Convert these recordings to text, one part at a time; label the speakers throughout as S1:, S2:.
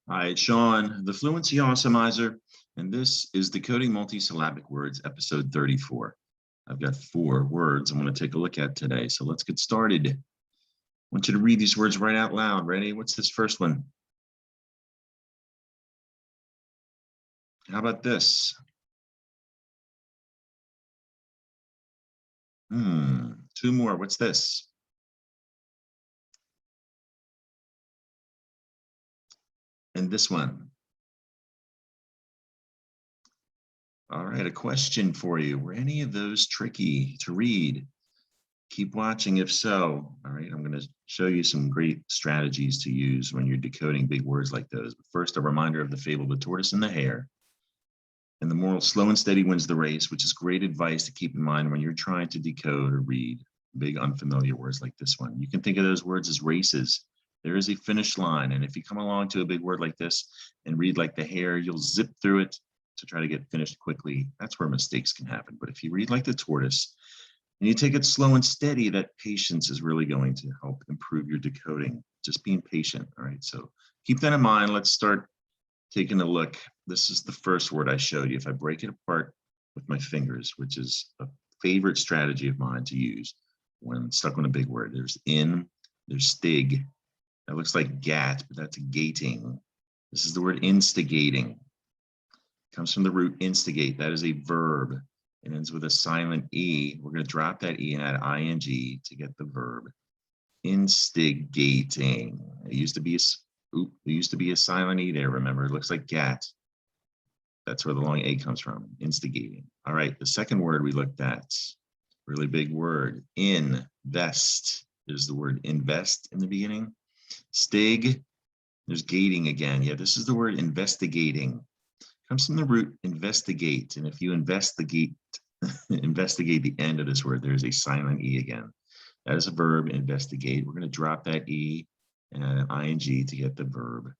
S1: Hi, it's Sean, the Fluency Awesomizer, and this is Decoding Multi-Syllabic Words, episode 34. I've got 4 words I'm going to take a look at today, so let's get started. I want you to read these words right out loud. Ready? What's this first one? How about this? 2 more. What's this? And this one. All right, a question for you. Were any of those tricky to read? Keep watching if so. All right, I'm going to show you some great strategies to use when you're decoding big words like those. But first, a reminder of the fable, The Tortoise and the Hare. And the moral, slow and steady wins the race, which is great advice to keep in mind when you're trying to decode or read big unfamiliar words like this one. You can think of those words as races. There is a finish line. And if you come along to a big word like this and read like the hare, you'll zip through it to try to get finished quickly. That's where mistakes can happen. But if you read like the tortoise and you take it slow and steady, that patience is really going to help improve your decoding. Just being patient. All right. So keep that in mind. Let's start taking a look. This is the first word I showed you. If I break it apart with my fingers, which is a favorite strategy of mine to use when stuck on a big word, there's in, there's stig. That looks like gat, but that's gating. This is the word instigating. It comes from the root instigate. That is a verb. It ends with a silent E. We're going to drop that E and add ing to get the verb. Instigating. It used to be a silent E there, remember? It looks like gat. That's where the long A comes from, instigating. All right, the second word we looked at, really big word, invest. There's the word invest in the beginning. Stig, there's gating again. Yeah, this is the word investigating. It comes from the root investigate. And if you investigate the end of this word, there's a silent E again. That is a verb, investigate. We're going to drop that E and add an ing to get the verb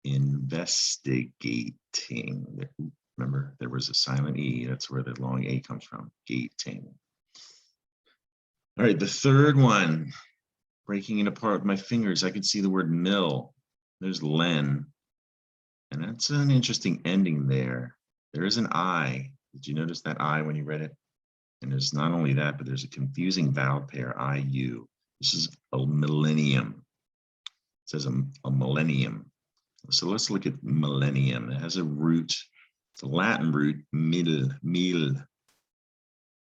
S1: investigating. Remember, there was a silent E. That's where the long A comes from, gating. All right, the third one, breaking it apart with my fingers, I can see the word mill. There's len, and that's an interesting ending there. There is an I. Did you notice that I when you read it? And there's not only that, but there's a confusing vowel pair, IU. This is a millennium. It says a millennium. So let's look at millennium. It has a root. It's a Latin root, mil.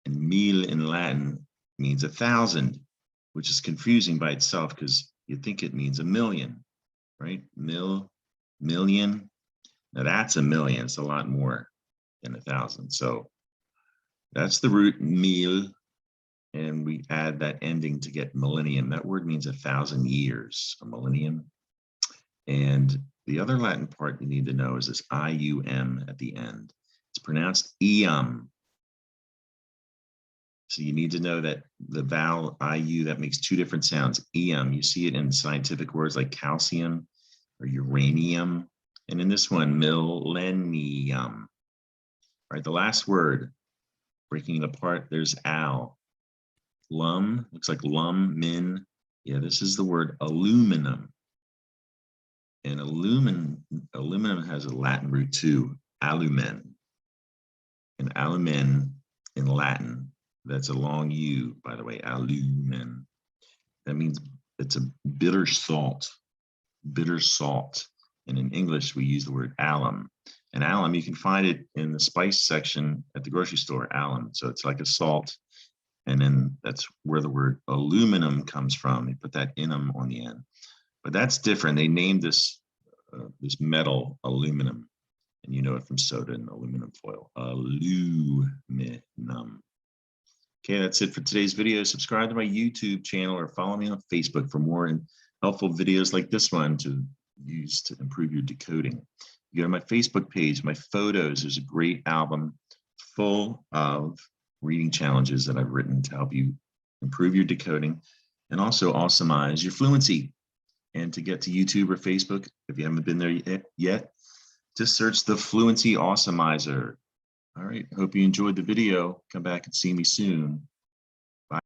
S1: And mil in Latin means 1,000, which is confusing by itself because you think it means a million, right? Million. Now that's a million. It's a lot more than 1,000. So that's the root mil. And we add that ending to get millennium. That word means 1,000 years, a millennium. And the other Latin part you need to know is this IUM at the end. It's pronounced eum. So you need to know that the vowel IU, that makes 2 different sounds. Eum, you see it in scientific words like calcium or uranium. And in this one, millennium. All right, the last word, breaking it apart, there's al. Lum, looks like lum, min. Yeah, this is the word aluminum. And aluminum has a Latin root too, alumen. And alumen in Latin, that's a long U, by the way, alumen. That means it's a bitter salt. And in English, we use the word alum. And alum, you can find it in the spice section at the grocery store, alum. So it's like a salt. And then that's where the word aluminum comes from. They put that inum on the end. But that's different. They named this metal aluminum, and you know it from soda and aluminum foil. Aluminum. Okay, that's it for today's video. Subscribe to my YouTube channel or follow me on Facebook for more helpful videos like this one to use to improve your decoding. You go to my Facebook page, my photos. There's a great album full of reading challenges that I've written to help you improve your decoding and also awesomize your fluency. And to get to YouTube or Facebook, if you haven't been there yet, just search the Fluency Awesomizer. All right, hope you enjoyed the video. Come back and see me soon.